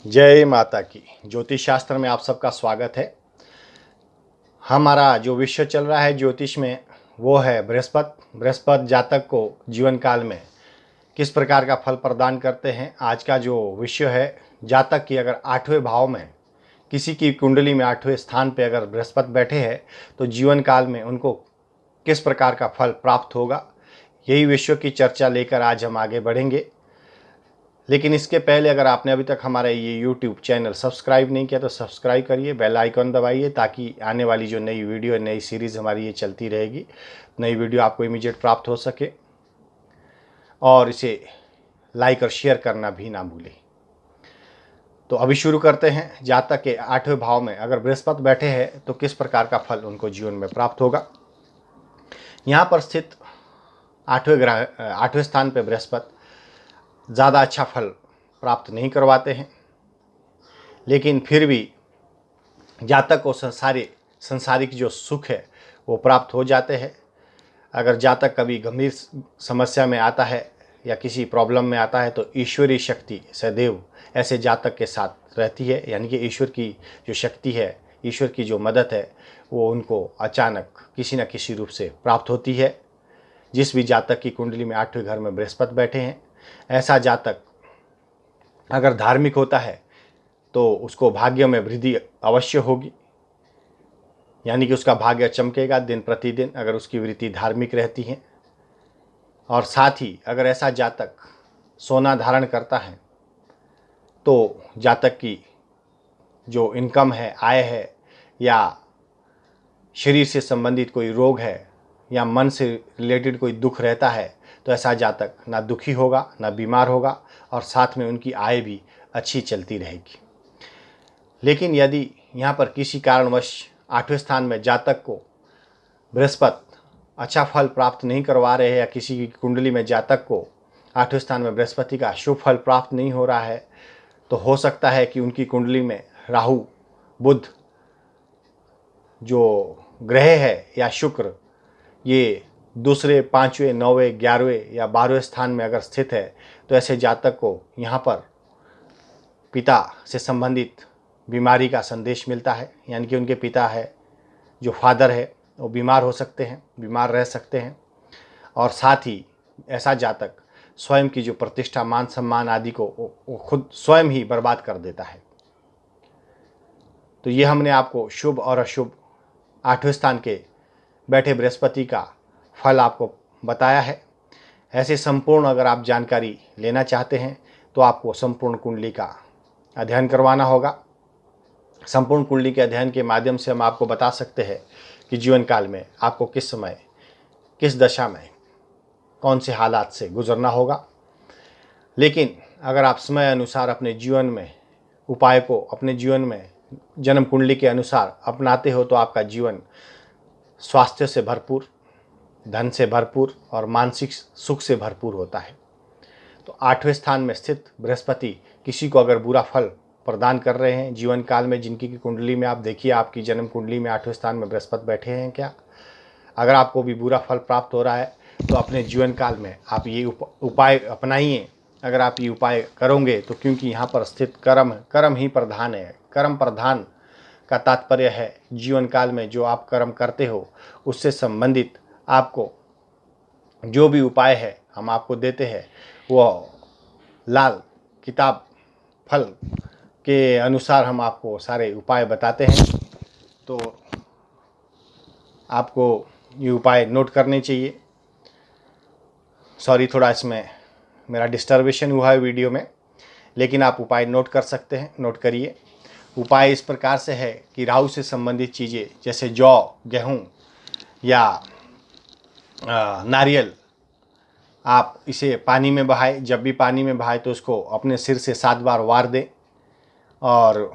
जय माता की। ज्योतिष शास्त्र में आप सबका स्वागत है। हमारा जो विषय चल रहा है ज्योतिष में वो है बृहस्पति जातक को जीवन काल में किस प्रकार का फल प्रदान करते हैं। आज का जो विषय है, जातक की अगर 8वें भाव में किसी की कुंडली में 8वें स्थान पे अगर बृहस्पति बैठे हैं तो जीवन काल में उनको किस प्रकार का फल प्राप्त होगा, यही विषय की चर्चा लेकर आज हम आगे बढ़ेंगे। लेकिन इसके पहले अगर आपने अभी तक हमारा ये YouTube चैनल सब्सक्राइब नहीं किया तो सब्सक्राइब करिए, बेल आइकन दबाइए ताकि आने वाली जो नई वीडियो नई सीरीज़ हमारी ये चलती रहेगी, नई वीडियो आपको इमीडिएट प्राप्त हो सके। और इसे लाइक और शेयर करना भी ना भूलें। तो अभी शुरू करते हैं। जातक के 8वें भाव में अगर बृहस्पति बैठे हैं तो किस प्रकार का फल उनको जीवन में प्राप्त होगा। यहाँ पर स्थित 8वें स्थान पर बृहस्पति ज़्यादा अच्छा फल प्राप्त नहीं करवाते हैं, लेकिन फिर भी जातक को संसारिक जो सुख है वो प्राप्त हो जाते हैं। अगर जातक कभी गंभीर समस्या में आता है या किसी प्रॉब्लम में आता है तो ईश्वरीय शक्ति सदैव ऐसे जातक के साथ रहती है, यानी कि ईश्वर की जो शक्ति है, ईश्वर की जो मदद है वो उनको अचानक किसी न किसी रूप से प्राप्त होती है। जिस भी जातक की कुंडली में 8वें घर में बृहस्पति बैठे हैं, ऐसा जातक अगर धार्मिक होता है तो उसको भाग्य में वृद्धि अवश्य होगी, यानी कि उसका भाग्य चमकेगा दिन प्रतिदिन अगर उसकी वृत्ति धार्मिक रहती है। और साथ ही अगर ऐसा जातक सोना धारण करता है तो जातक की जो इनकम है, आय है, या शरीर से संबंधित कोई रोग है या मन से रिलेटेड कोई दुख रहता है तो ऐसा जातक ना दुखी होगा ना बीमार होगा और साथ में उनकी आय भी अच्छी चलती रहेगी। लेकिन यदि यहाँ पर किसी कारणवश 8वें स्थान में जातक को बृहस्पति अच्छा फल प्राप्त नहीं करवा रहे हैं या किसी की कुंडली में जातक को 8वें स्थान में बृहस्पति का शुभ फल प्राप्त नहीं हो रहा है तो हो सकता है कि उनकी कुंडली में राहु, बुध जो ग्रह है या शुक्र, ये दूसरे, 5वें, 9वें, 11वें या 12वें स्थान में अगर स्थित है तो ऐसे जातक को यहाँ पर पिता से संबंधित बीमारी का संदेश मिलता है, यानी कि उनके पिता है जो फादर है वो बीमार हो सकते हैं, बीमार रह सकते हैं। और साथ ही ऐसा जातक स्वयं की जो प्रतिष्ठा, मान सम्मान आदि को वो खुद स्वयं ही बर्बाद कर देता है। तो ये हमने आपको शुभ और अशुभ 8वें स्थान के बैठे बृहस्पति का फल आपको बताया है। ऐसे संपूर्ण अगर आप जानकारी लेना चाहते हैं तो आपको संपूर्ण कुंडली का अध्ययन करवाना होगा। संपूर्ण कुंडली के अध्ययन के माध्यम से हम आपको बता सकते हैं कि जीवन काल में आपको किस समय, किस दशा में, कौन से हालात से गुजरना होगा। लेकिन अगर आप समय अनुसार अपने जीवन में उपाय को अपने जीवन में जन्म कुंडली के अनुसार अपनाते हो तो आपका जीवन स्वास्थ्य से भरपूर, धन से भरपूर और मानसिक सुख से भरपूर होता है। तो 8वें स्थान में स्थित बृहस्पति किसी को अगर बुरा फल प्रदान कर रहे हैं जीवन काल में, जिनकी कुंडली में आप देखिए आपकी जन्म कुंडली में 8वें स्थान में बृहस्पति बैठे हैं क्या, अगर आपको भी बुरा फल प्राप्त हो रहा है तो अपने जीवन काल में आप ये उपाय अपनाइए। अगर आप ये उपाय करोगे तो, क्योंकि यहाँ पर स्थित कर्म ही प्रधान है। कर्म प्रधान का तात्पर्य है जीवन काल में जो आप कर्म करते हो उससे संबंधित आपको जो भी उपाय है हम आपको देते हैं वो लाल किताब फल के अनुसार हम आपको सारे उपाय बताते हैं। तो आपको ये उपाय नोट करने चाहिए। सॉरी, थोड़ा इसमें मेरा डिस्टर्बेशन हुआ है वीडियो में, लेकिन आप उपाय नोट कर सकते हैं, नोट करिए। उपाय इस प्रकार से है कि राहु से संबंधित चीज़ें जैसे जौ, गेहूँ या नारियल, आप इसे पानी में बहाएं। जब भी पानी में बहाएं तो उसको अपने सिर से 7 बार वार दें। और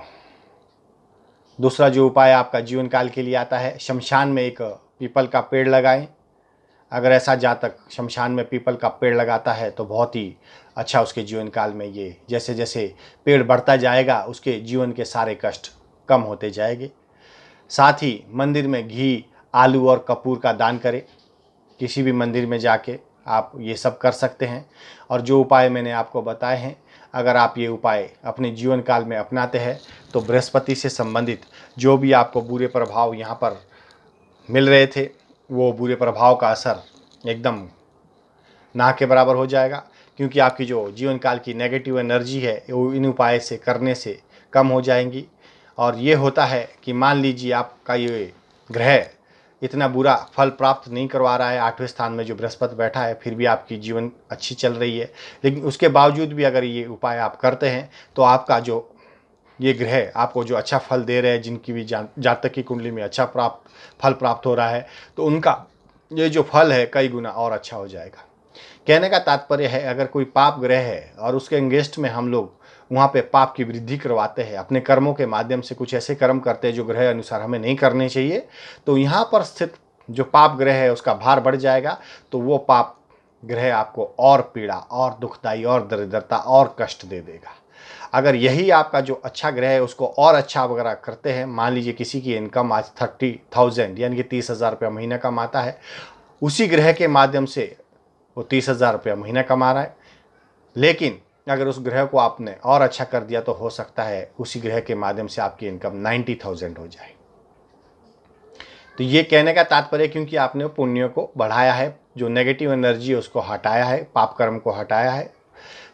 दूसरा जो उपाय आपका जीवन काल के लिए आता है, शमशान में एक पीपल का पेड़ लगाएं। अगर ऐसा जातक शमशान में पीपल का पेड़ लगाता है तो बहुत ही अच्छा उसके जीवन काल में, ये जैसे जैसे पेड़ बढ़ता जाएगा उसके जीवन के सारे कष्ट कम होते जाएंगे। साथ ही मंदिर में घी, आलू और कपूर का दान करें। किसी भी मंदिर में जाके आप ये सब कर सकते हैं। और जो उपाय मैंने आपको बताए हैं, अगर आप ये उपाय अपने जीवन काल में अपनाते हैं तो बृहस्पति से संबंधित जो भी आपको बुरे प्रभाव यहाँ पर मिल रहे थे वो बुरे प्रभाव का असर एकदम ना के बराबर हो जाएगा, क्योंकि आपकी जो जीवन काल की नेगेटिव एनर्जी है वो इन उपाय से करने से कम हो जाएंगी। और ये होता है कि मान लीजिए आपका ये ग्रह इतना बुरा फल प्राप्त नहीं करवा रहा है, 8वें स्थान में जो बृहस्पति बैठा है, फिर भी आपकी जीवन अच्छी चल रही है, लेकिन उसके बावजूद भी अगर ये उपाय आप करते हैं तो आपका जो ये ग्रह आपको जो अच्छा फल दे रहे हैं, जिनकी भी जातक की कुंडली में अच्छा फल प्राप्त हो रहा है, तो उनका ये जो फल है कई गुना और अच्छा हो जाएगा। कहने का तात्पर्य है, अगर कोई पाप ग्रह है और उसके अंगेस्ट में हम लोग वहाँ पे पाप की वृद्धि करवाते हैं, अपने कर्मों के माध्यम से कुछ ऐसे कर्म करते हैं जो ग्रह अनुसार हमें नहीं करने चाहिए, तो यहाँ पर स्थित जो पाप ग्रह है उसका भार बढ़ जाएगा। तो वो पाप ग्रह आपको और पीड़ा और दुखदाई और दरिद्रता और कष्ट दे देगा। अगर यही आपका जो अच्छा ग्रह है उसको और अच्छा वगैरह करते हैं, मान लीजिए किसी की इनकम आज 30,000 यानी कि 30,000 रुपया महीना कमाता है, उसी ग्रह के माध्यम से वो 30,000 रुपया महीना कमा रहा है, लेकिन अगर उस ग्रह को आपने और अच्छा कर दिया तो हो सकता है उसी ग्रह के माध्यम से आपकी इनकम 90,000 हो जाए। तो ये कहने का तात्पर्य, क्योंकि आपने पुण्य को बढ़ाया है, जो नेगेटिव एनर्जी है उसको हटाया है, पाप कर्म को हटाया है।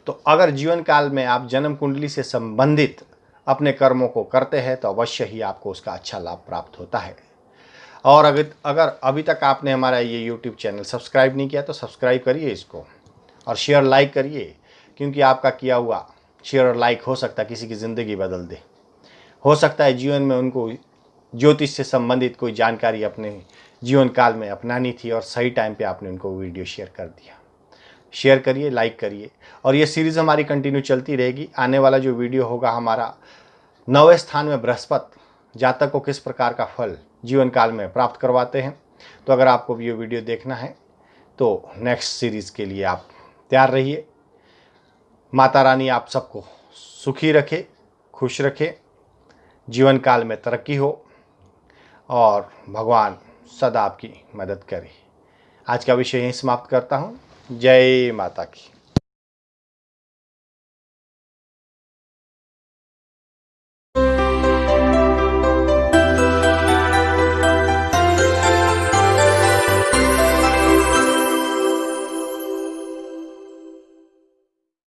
तो अगर जीवन काल में आप जन्म कुंडली से संबंधित अपने कर्मों को करते हैं तो अवश्य ही आपको उसका अच्छा लाभ प्राप्त होता है। और अगर अभी तक आपने हमारा ये यूट्यूब चैनल सब्सक्राइब नहीं किया तो सब्सक्राइब करिए इसको, और शेयर लाइक करिए, क्योंकि आपका किया हुआ शेयर और लाइक हो सकता है किसी की ज़िंदगी बदल दे। हो सकता है जीवन में उनको ज्योतिष से संबंधित कोई जानकारी अपने जीवन काल में अपनानी थी और सही टाइम पे आपने उनको वीडियो शेयर कर दिया। शेयर करिए, लाइक करिए, और ये सीरीज़ हमारी कंटिन्यू चलती रहेगी। आने वाला जो वीडियो होगा हमारा 9वें स्थान में बृहस्पति जातक को किस प्रकार का फल जीवन काल में प्राप्त करवाते हैं। तो अगर आपको ये वीडियो देखना है तो नेक्स्ट सीरीज़ के लिए आप तैयार रहिए। माता रानी आप सबको सुखी रखे, खुश रखे, जीवन काल में तरक्की हो और भगवान सदा आपकी मदद करे। आज का विषय यहीं समाप्त करता हूँ। जय माता की।